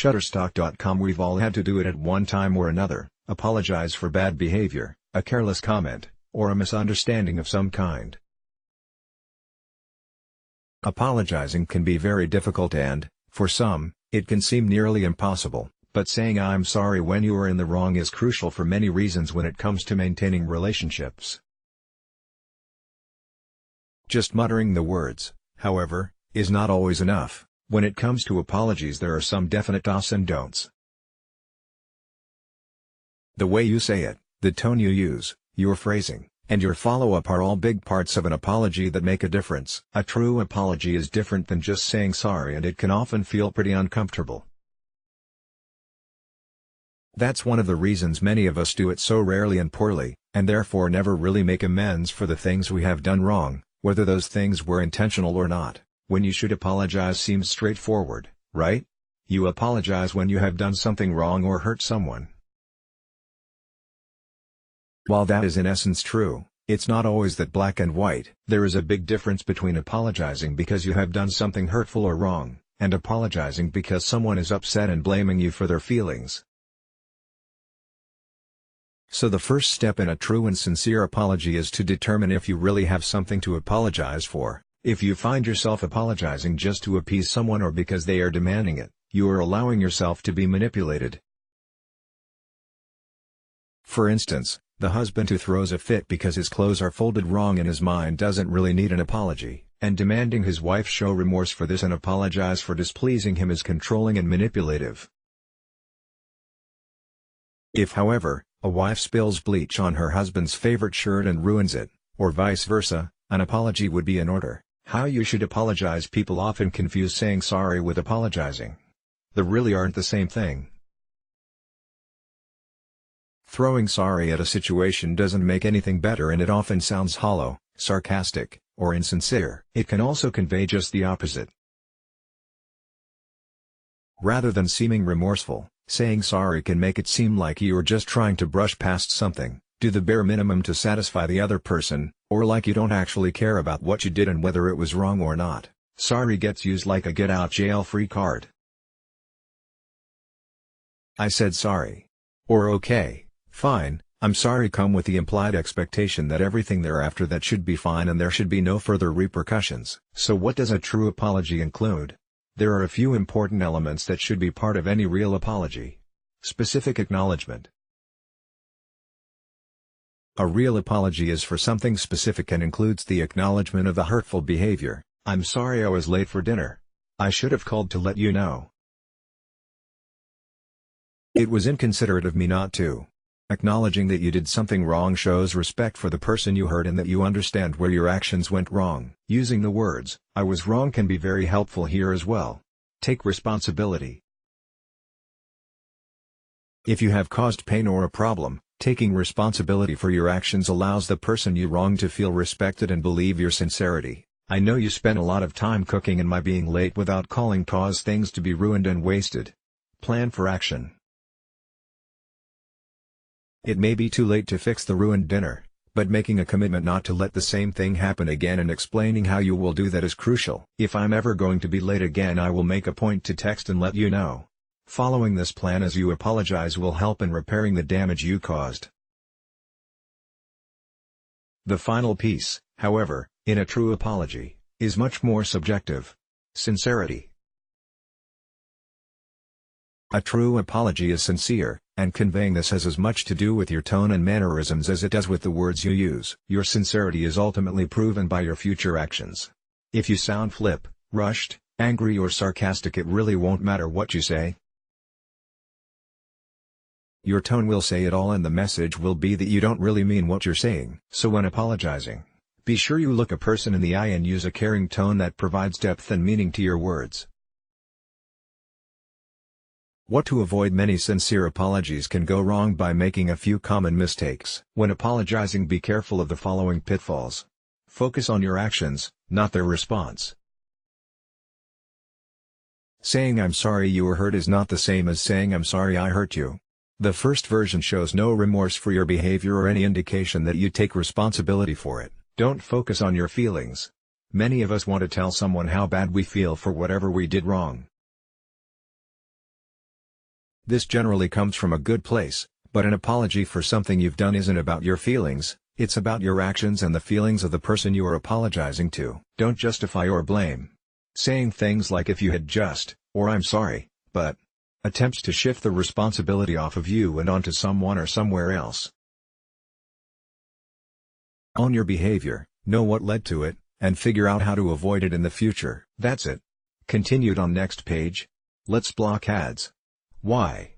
Shutterstock.com. We've all had to do it at one time or another: apologize for bad behavior, a careless comment, or a misunderstanding of some kind. Apologizing can be very difficult and, for some, it can seem nearly impossible, but saying "I'm sorry" when you are in the wrong is crucial for many reasons when it comes to maintaining relationships. Just muttering the words, however, is not always enough. When it comes to apologies, there are some definite do's and don'ts. The way you say it, the tone you use, your phrasing, and your follow-up are all big parts of an apology that make a difference. A true apology is different than just saying sorry, and it can often feel pretty uncomfortable. That's one of the reasons many of us do it so rarely and poorly, and therefore never really make amends for the things we have done wrong, whether those things were intentional or not. When you should apologize seems straightforward, right? You apologize when you have done something wrong or hurt someone. While that is in essence true, it's not always that black and white. There is a big difference between apologizing because you have done something hurtful or wrong, and apologizing because someone is upset and blaming you for their feelings. So the first step in a true and sincere apology is to determine if you really have something to apologize for. If you find yourself apologizing just to appease someone or because they are demanding it, you are allowing yourself to be manipulated. For instance, the husband who throws a fit because his clothes are folded wrong in his mind doesn't really need an apology, and demanding his wife show remorse for this and apologize for displeasing him is controlling and manipulative. If, however, a wife spills bleach on her husband's favorite shirt and ruins it, or vice versa, an apology would be in order. How you should apologize. People often confuse saying sorry with apologizing. They really aren't the same thing. Throwing sorry at a situation doesn't make anything better, and it often sounds hollow, sarcastic, or insincere. It can also convey just the opposite. Rather than seeming remorseful, saying sorry can make it seem like you're just trying to brush past something, do the bare minimum to satisfy the other person, or like you don't actually care about what you did and whether it was wrong or not. Sorry gets used like a get-out-jail-free card. I said sorry. Or okay, fine, I'm sorry come with the implied expectation that everything thereafter that should be fine and there should be no further repercussions. So what does a true apology include? There are a few important elements that should be part of any real apology. Specific acknowledgement. A real apology is for something specific and includes the acknowledgement of the hurtful behavior. I'm sorry I was late for dinner. I should have called to let you know. It was inconsiderate of me not to. Acknowledging that you did something wrong shows respect for the person you hurt and that you understand where your actions went wrong. Using the words, "I was wrong" can be very helpful here as well. Take responsibility. If you have caused pain or a problem, taking responsibility for your actions allows the person you wronged to feel respected and believe your sincerity. I know you spent a lot of time cooking, and my being late without calling caused things to be ruined and wasted. Plan for action. It may be too late to fix the ruined dinner, but making a commitment not to let the same thing happen again and explaining how you will do that is crucial. If I'm ever going to be late again, I will make a point to text and let you know. Following this plan as you apologize will help in repairing the damage you caused. The final piece, however, in a true apology, is much more subjective. Sincerity. A true apology is sincere, and conveying this has as much to do with your tone and mannerisms as it does with the words you use. Your sincerity is ultimately proven by your future actions. If you sound flip, rushed, angry or sarcastic, it really won't matter what you say. Your tone will say it all, and the message will be that you don't really mean what you're saying. So when apologizing, be sure you look a person in the eye and use a caring tone that provides depth and meaning to your words. What to avoid? Many sincere apologies can go wrong by making a few common mistakes. When apologizing, be careful of the following pitfalls. Focus on your actions, not their response. Saying "I'm sorry you were hurt" is not the same as saying "I'm sorry I hurt you." The first version shows no remorse for your behavior or any indication that you take responsibility for it. Don't focus on your feelings. Many of us want to tell someone how bad we feel for whatever we did wrong. This generally comes from a good place, but an apology for something you've done isn't about your feelings, it's about your actions and the feelings of the person you are apologizing to. Don't justify or blame. Saying things like "if you had just," or "I'm sorry, but," attempts to shift the responsibility off of you and onto someone or somewhere else. Own your behavior, know what led to it, and figure out how to avoid it in the future. That's it. Continued on next page. Let's block ads. Why?